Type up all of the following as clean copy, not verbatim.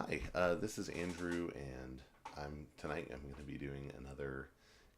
Hi, this is Andrew, and I'm going to be doing another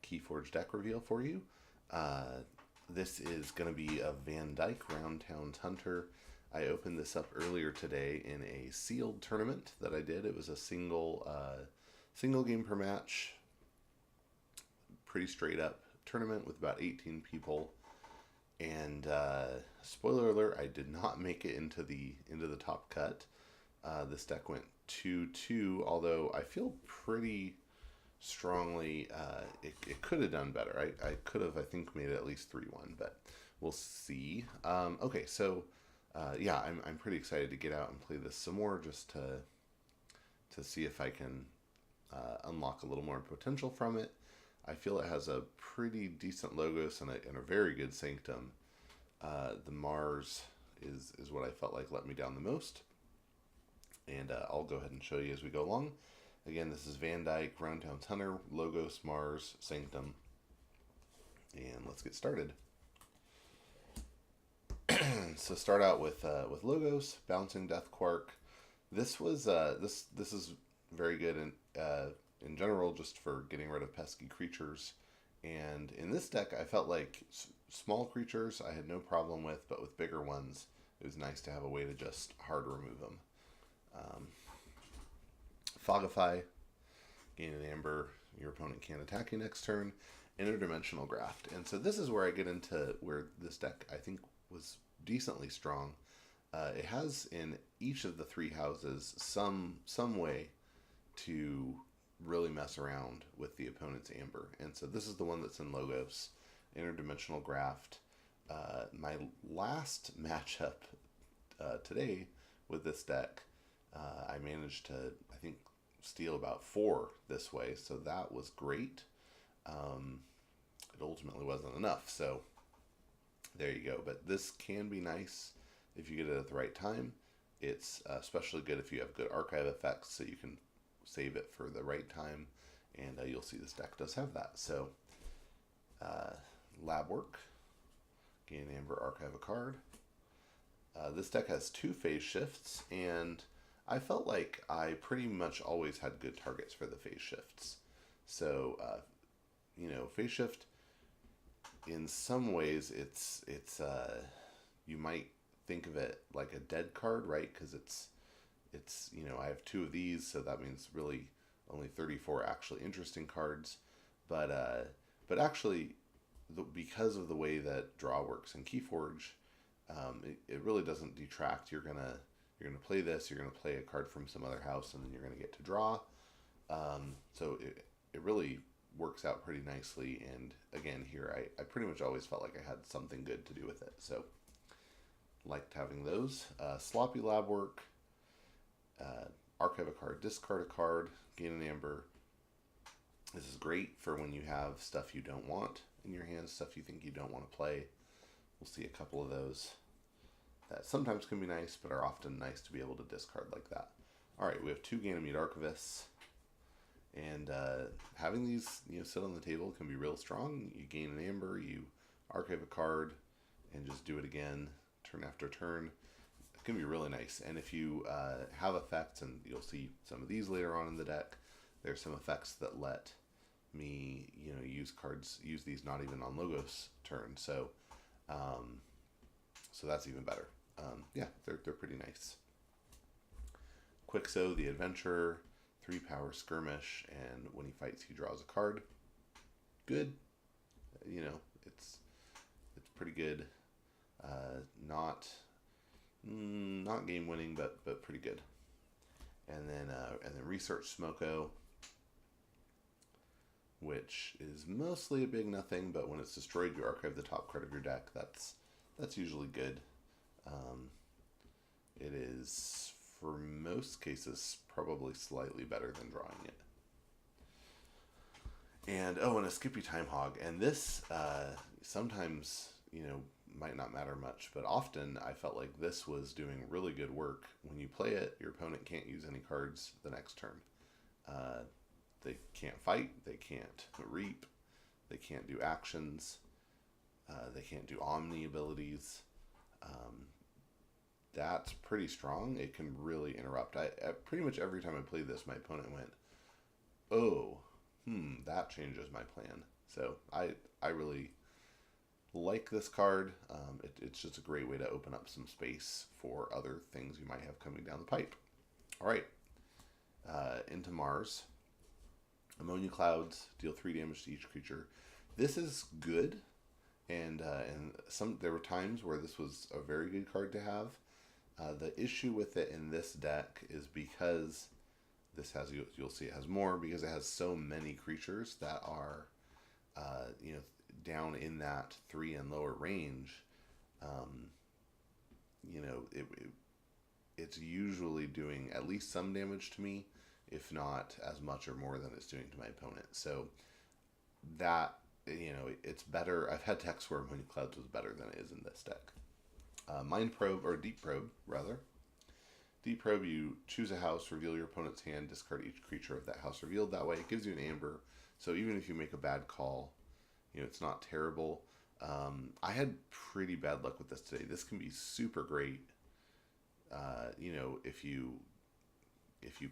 KeyForge deck reveal for you. Uh, this is going to be a Van Dyke Roundtown Hunter. I opened this up earlier today in a sealed tournament that I did. It was a single game per match, pretty straight up tournament with about 18 people. And spoiler alert, I did not make it into the top cut. This deck went 2-2, although I feel pretty strongly it could have done better. I could have, I think, made it at least 3-1, but we'll see. Okay, so yeah, I'm pretty excited to get out and play this some more just to see if I can unlock a little more potential from it. I feel it has a pretty decent logos and a very good sanctum. The Mars is what I felt like let me down the most, and I'll go ahead and show you as we go along. Again, this is Van Dyke, Roundtown Hunter, Logos, Mars, Sanctum, and let's get started. So start out with Logos, Bouncing Death Quark. This is very good in general, just for getting rid of pesky creatures. And in this deck, I felt like small creatures I had no problem with, but with bigger ones, it was nice to have a way to just hard remove them. Fogify, gain an amber, your opponent can't attack you next turn. Interdimensional Graft. And so this is where I get into where this deck, I think, was decently strong. It has in each of the three houses some way to really mess around with the opponent's amber. And so this is the one that's in Logos, Interdimensional Graft. My last matchup today with this deck, I managed to, I think, steal about 4 this way, so that was great. It ultimately wasn't enough, so there you go. But this can be nice if you get it at the right time. It's especially good if you have good archive effects, so you can save it for the right time, and you'll see this deck does have that. So lab work, gain amber, archive a card. This deck has 2 phase shifts, and I felt like I pretty much always had good targets for the phase shifts. So phase shift, in some ways it's you might think of it like a dead card, right? Because it's I have 2 of these, so that means really only 34 actually interesting cards. But actually, because of the way that draw works in KeyForge, it really doesn't detract. You're gonna play this. You're gonna play a card from some other house, and then you're gonna get to draw. So it really works out pretty nicely. And again, here I pretty much always felt like I had something good to do with it. So liked having those. Sloppy lab work. Archive a card, discard a card, gain an amber. This is great for when you have stuff you don't want in your hand, stuff you think you don't want to play. We'll see a couple of those that sometimes can be nice, but are often nice to be able to discard like that. All right, we have 2 Ganymede Archivists, and having these sit on the table can be real strong. You gain an amber, you archive a card, and just do it again turn after turn. Can be really nice. And if you have effects, and you'll see some of these later on in the deck, there's some effects that let me use these not even on Logos turn, so that's even better. Yeah, they're pretty nice. Quixo the Adventurer, 3 power skirmish, and when he fights he draws a card. Good. It's pretty good. Not game winning, but pretty good. And then Research Smoko, which is mostly a big nothing, but when it's destroyed, you archive the top card of your deck. That's usually good. It is, for most cases, probably slightly better than drawing it. And and a Skippy Time Hog, and this sometimes might not matter much, but often I felt like this was doing really good work. When you play it, your opponent can't use any cards the next turn. They can't fight, they can't reap, they can't do actions, they can't do Omni abilities. that's pretty strong. It can really interrupt. Pretty much every time I played this, my opponent went, oh, that changes my plan. So I really like this card. It's just a great way to open up some space for other things you might have coming down the pipe. All right, into Mars. Ammonia clouds deal 3 damage to each creature. This is good, and there were times where this was a very good card to have. The issue with it in this deck is because this has, you'll see it has more, because it has so many creatures that are down in that 3 and lower range. It's usually doing at least some damage to me, if not as much or more than it's doing to my opponent. So that, it's better. I've had decks where Ammonia Clouds was better than it is in this deck. Mind Probe, or Deep Probe, rather. Deep Probe, you choose a house, reveal your opponent's hand, discard each creature of that house revealed. That way it gives you an amber. So even if you make a bad call, it's not terrible. I had pretty bad luck with this today. This can be super great, if you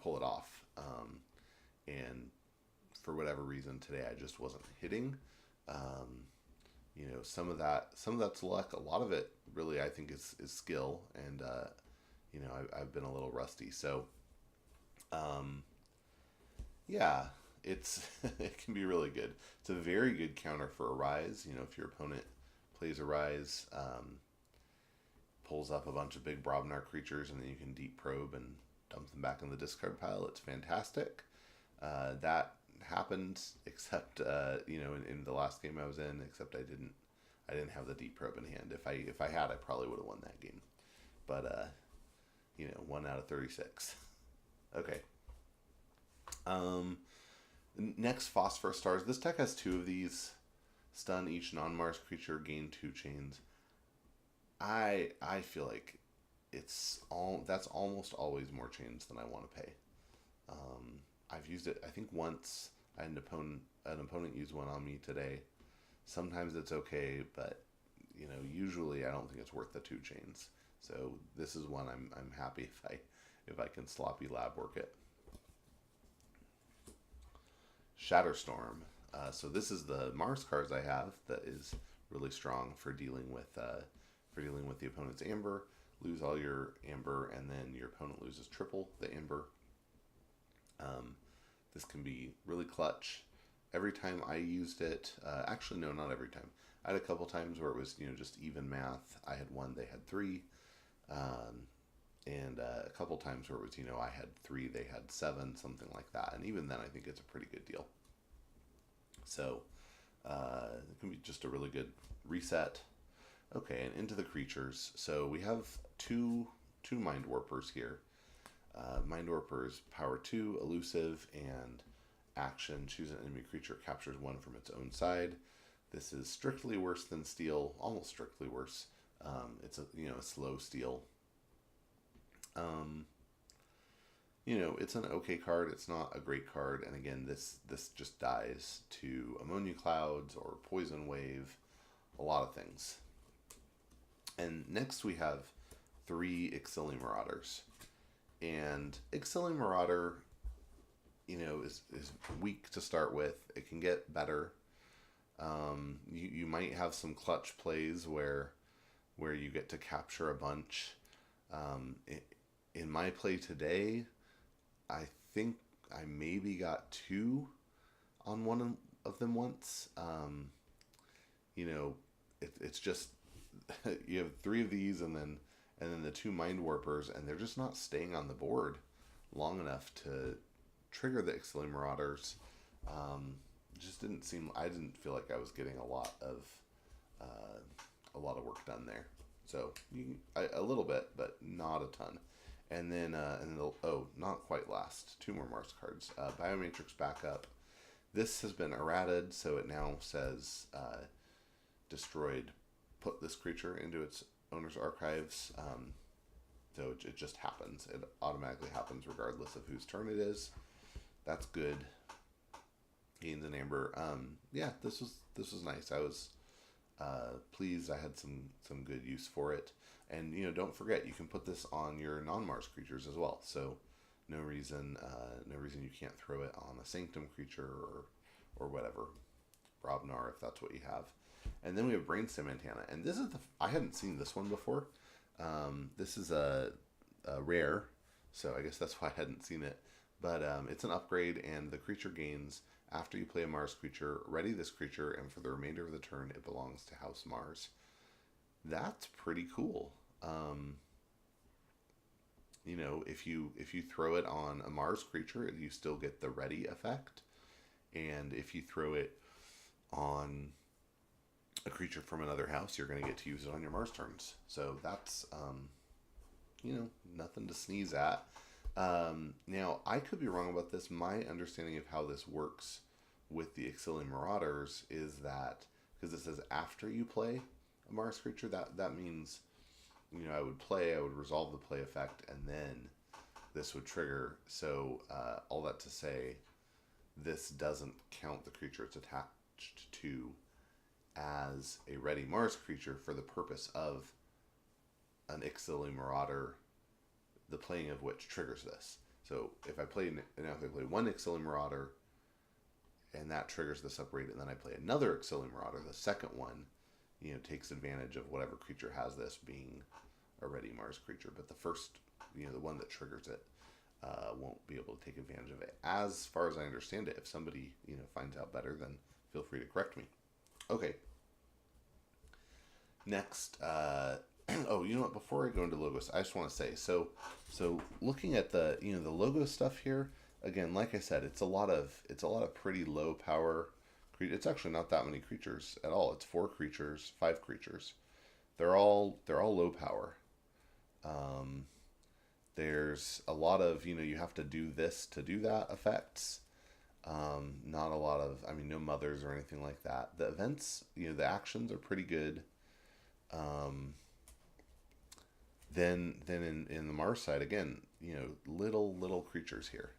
pull it off. And for whatever reason today, I just wasn't hitting. Some of that's luck. A lot of it really, I think, is skill. And, I've been a little rusty. So, yeah, it can be really good. It's a very good counter for a Rise. If your opponent plays a Rise, pulls up a bunch of big Brobnar creatures, and then you can Deep Probe and dump them back in the discard pile. It's fantastic. That happened, except in the last game I was in. Except I didn't have the Deep Probe in hand. If I had, I probably would have won that game. But 1 out of 36. Okay. Next, Phosphorus Stars. This deck has 2 of these. Stun each non-Mars creature, gain 2 chains. I feel like that's almost always more chains than I want to pay. I've used it, I think once. I had an opponent use one on me today. Sometimes it's okay, but usually I don't think it's worth the 2 chains. So this is one I'm happy if I can sloppy lab work it. Shatterstorm. So this is the Mars cards I have that is really strong for dealing with the opponent's amber. Lose all your amber, and then your opponent loses triple the amber. This can be really clutch. Every time I used it, actually no, not every time. I had a couple times where it was just even math. I had 1, they had 3, and a couple times where it was I had 3, they had 7, something like that. And even then, I think it's a pretty good deal. So it can be just a really good reset. Okay, and into the creatures. So we have two Mind Warpers here. Mind Warpers, power 2, elusive, and action. Choose an enemy creature, captures 1 from its own side. This is strictly worse than steel, almost strictly worse. It's a slow steel. It's an okay card. It's not a great card. And again, this just dies to Ammonia Clouds or Poison Wave, a lot of things. And next we have 3 Exili Marauders. And Exili Marauder, is weak to start with. It can get better. You might have some clutch plays where you get to capture a bunch. In my play today, I think I maybe got 2 on one of them once. It's just you have 3 of these, and then the 2 Mind Warpers, and they're just not staying on the board long enough to trigger the Exili Marauders. Just didn't seem. I didn't feel like I was getting a lot of work done there. So a little bit, but not a ton. And then not quite last. 2 more Mars cards. Biomatrix Backup. This has been errated, so it now says destroyed. Put this creature into its owner's archives. So it just happens. It automatically happens regardless of whose turn it is. That's good. Gains an amber. This was nice. I was pleased. I had some good use for it. And don't forget, you can put this on your non-Mars creatures as well. So no reason you can't throw it on a Sanctum creature or whatever, Brobnar if that's what you have. And then we have Brainstem Antenna, and this is I hadn't seen this one before. This is a rare, so I guess that's why I hadn't seen it. But it's an upgrade, and the creature gains after you play a Mars creature. Ready this creature, and for the remainder of the turn, it belongs to House Mars. That's pretty cool. If you throw it on a Mars creature, you still get the ready effect, and if you throw it on a creature from another house, you're going to get to use it on your Mars turns. So that's nothing to sneeze at. Now, I could be wrong about this. My understanding of how this works with the Exilium Marauders is that, because it says after you play a Mars creature, that means, I would resolve the play effect, and then this would trigger. So, all that to say, this doesn't count the creature it's attached to as a ready Mars creature for the purpose of an Exilium Marauder, the playing of which triggers this. So if I play one Exilium Marauder, and that triggers this upgrade, and then I play another Exilium Marauder, the second one, takes advantage of whatever creature has this being a ready Mars creature. But the first, the one that triggers it, won't be able to take advantage of it. As far as I understand it, if somebody, finds out better, then feel free to correct me. Okay. Next, oh, you know what? Before I go into logos, I just want to say, so looking at the the logo stuff here, again, like I said, it's a lot of pretty low power. It's actually not that many creatures at all. It's 4 creatures, 5 creatures. They're all low power. There's a lot of you have to do this to do that effects. Not a lot of, no mothers or anything like that. The events, the actions are pretty good. Then in the Mars side, again, little creatures here.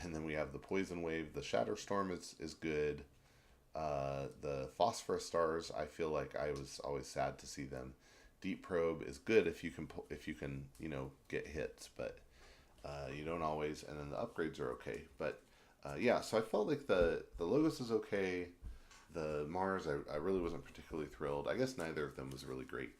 And then we have the Poison Wave. The Shatter Storm is good. The Phosphorus Stars, I feel like I was always sad to see them. Deep Probe is good if you can get hits, but you don't always. And then the upgrades are okay. But yeah, so I felt like the Logos is okay. The Mars, I really wasn't particularly thrilled. I guess neither of them was really great.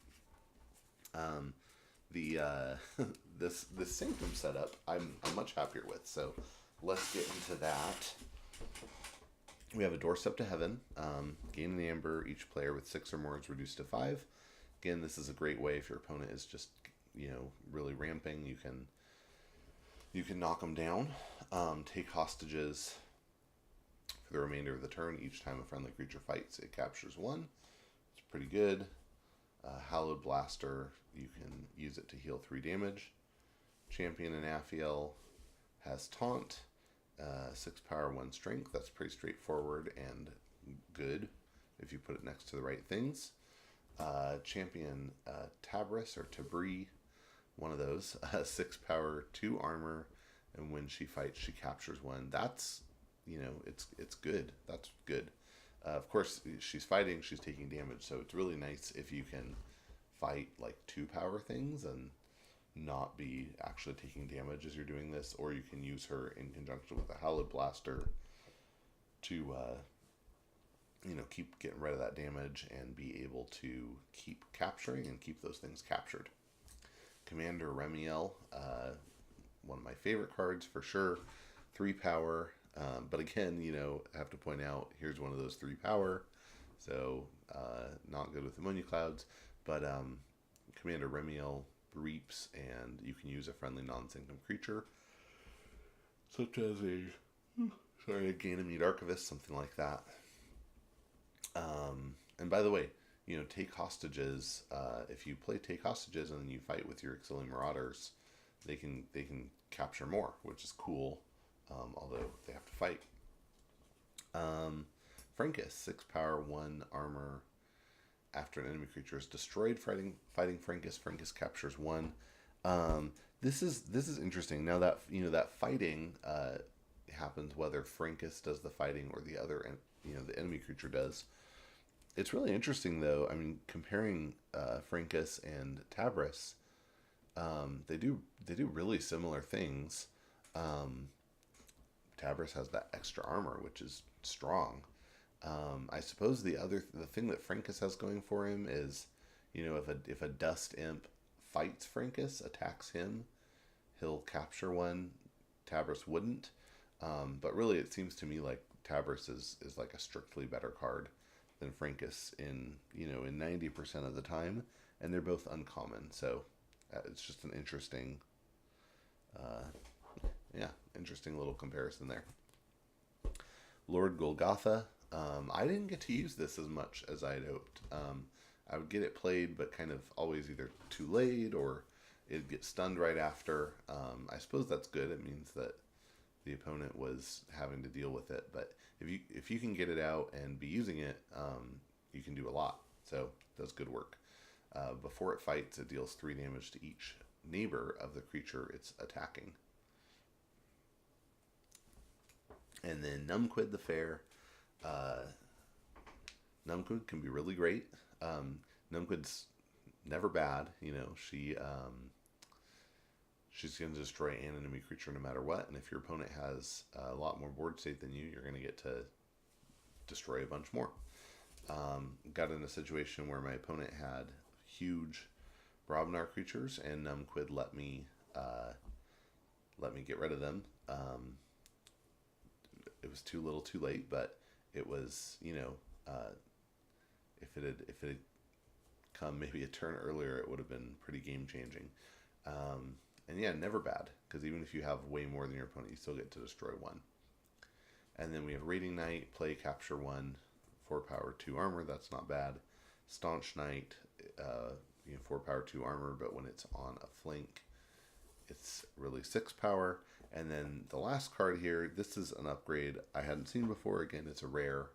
This Sanctum setup, I'm much happier with. So let's get into that. We have a Doorstep to Heaven. Gain an Amber. Each player with 6 or more is reduced to 5. Again, this is a great way if your opponent is just really ramping. You can knock them down. Take hostages for the remainder of the turn. Each time a friendly creature fights, it captures 1. It's pretty good. Hallowed Blaster, you can use it to heal 3 damage. Champion and Aphiel has Taunt, 6 power, 1 strength. That's pretty straightforward and good if you put it next to the right things. Champion Tabris or Tabri, one of those, 6 power, 2 armor, and when she fights, she captures 1. That's, it's good. That's good. Of course, she's fighting, she's taking damage, so it's really nice if you can fight like 2 power things and not be actually taking damage as you're doing this, or you can use her in conjunction with the Hallowed Blaster to keep getting rid of that damage and be able to keep capturing and keep those things captured. Commander Remiel, one of my favorite cards for sure. 3 power. But again, I have to point out, here's one of those 3 power. So, not good with ammonia clouds. But Commander Remiel reaps, and you can use a friendly non-sanctum creature, such as a Ganymede Archivist, something like that. And by the way, take hostages. If you play take hostages and then you fight with your Exilium Marauders, they can capture more, which is cool. Although they have to fight. Frankus, 6 power, 1 armor. After an enemy creature is destroyed fighting Frankus, Frankus captures 1. This is interesting. Now that that fighting happens whether Frankus does the fighting or the other the enemy creature does. It's really interesting though. I mean, comparing Frankus and Tabris, they do really similar things. Um, Tabris has that extra armor, which is strong. I suppose the thing that Frankus has going for him is, if a dust imp fights Frankus, attacks him, he'll capture one. Tabris wouldn't. But really, it seems to me like Tabris is like a strictly better card than Frankus in 90% of the time, and they're both uncommon. So it's just an uh, interesting little comparison there. Lord Golgotha. I didn't get to use this as much as I'd hoped. I would get it played, but kind of always either too late or it'd get stunned right after. I suppose that's good. It means that the opponent was having to deal with it. But if you can get it out and be using it, you can do a lot. So it does good work. Before it fights, it deals 3 damage to each neighbor of the creature it's attacking. And then Numquid the Fair. Uh, Numquid can be really great. Numquid's never bad. She's going to destroy an enemy creature no matter what. And if your opponent has a lot more board state than you, you're going to get to destroy a bunch more. Got in a situation where my opponent had huge Brobnar creatures, and Numquid let me get rid of them. It was too little, too late, but it was if it had come maybe a turn earlier, it would have been pretty game changing. And yeah, never bad, because even if you have way more than your opponent, you still get to destroy one. And then we have Raiding Knight, play, capture one, 4 power, 2 armor. That's not bad. Staunch Knight, 4 power, 2 armor, but when it's on a flank, it's really 6 power. And then the last card here, this is an upgrade I hadn't seen before. Again, it's a rare.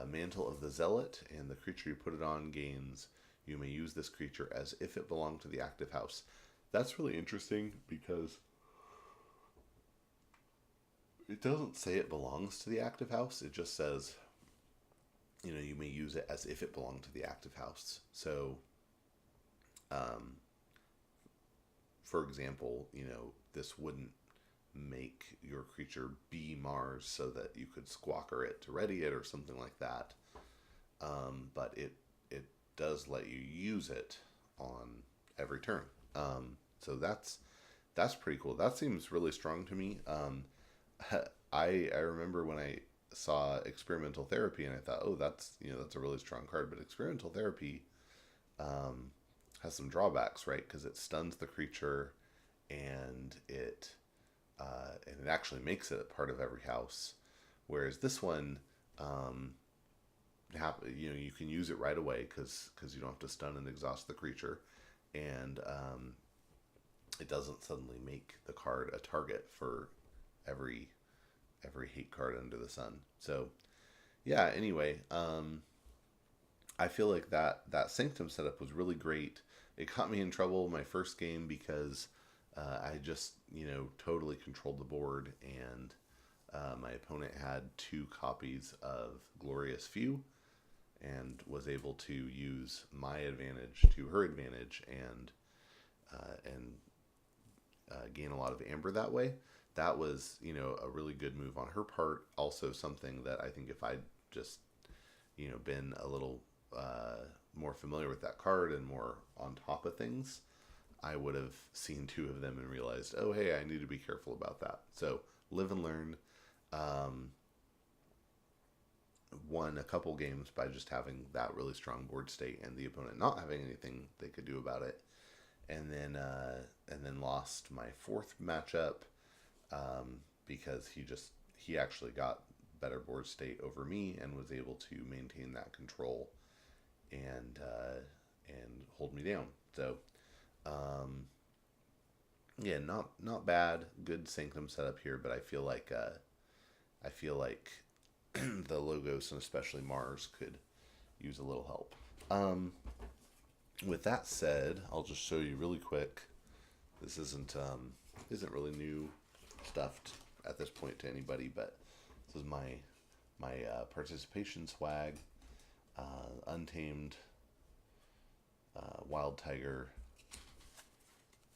Mantle of the Zealot, and the creature you put it on gains. You may use this creature as if it belonged to the active house. That's really interesting because it doesn't say it belongs to the active house. It just says, you may use it as if it belonged to the active house. So, for example, this wouldn't make your creature be Mars so that you could squawker it to ready it or something like that. But it does let you use it on every turn. So that's pretty cool. That seems really strong to me. I remember when I saw Experimental Therapy and I thought, oh, that's a really strong card. But Experimental Therapy has some drawbacks, right? Because it stuns the creature and it actually makes it a part of every house. Whereas this one, you can use it right away because you don't have to stun and exhaust the creature, and it doesn't suddenly make the card a target for every hate card under the sun. So yeah, anyway, I feel like that Sanctum setup was really great. It got me in trouble my first game because I just totally controlled the board, and my opponent had 2 copies of Glorious Few and was able to use my advantage to her advantage and gain a lot of amber that way. That was a really good move on her part. Also something that I think if I'd just been a little more familiar with that card and more on top of things, I would have seen 2 of them and realized, oh hey, I need to be careful about that. So live and learn. Won a couple games by just having that really strong board state and the opponent not having anything they could do about it, and then lost my 4th matchup because he actually got better board state over me and was able to maintain that control and hold me down. So yeah, not bad. Good Sanctum setup here, but I feel like the Logos and especially Mars could use a little help. With that said, I'll just show you really quick. This isn't really new stuff at this point to anybody, but this is my participation swag. Untamed, Wild Tiger,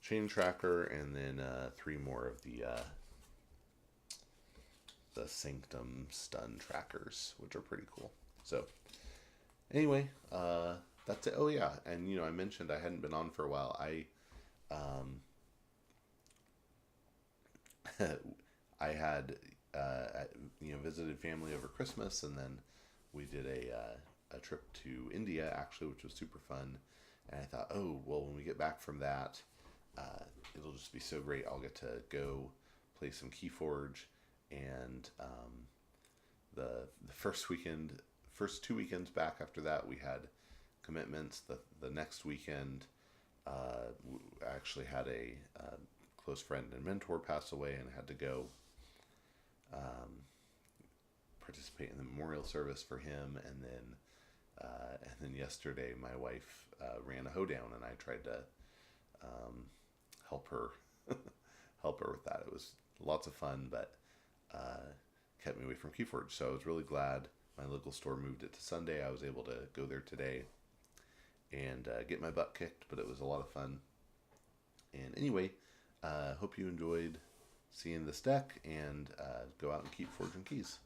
Chain Tracker, and then 3 more of the Sanctum Stun Trackers, which are pretty cool. So anyway, that's it. Oh yeah, and I mentioned I hadn't been on for a while. Um, I had visited family over Christmas, and then we did a trip to India actually, which was super fun. And I thought, oh well, when we get back from that, it'll just be so great. I'll get to go play some KeyForge, and the first 2 weekends back after that, we had commitments. The next weekend, I actually had a close friend and mentor pass away, and had to go participate in the memorial service for him. And then yesterday, my wife ran a hoedown, and I tried to help her with that. It was lots of fun, but kept me away from KeyForge. So I was really glad my local store moved it to Sunday. I was able to go there today and get my butt kicked, but it was a lot of fun. And anyway, hope you enjoyed seeing this deck, and go out and keep forging keys.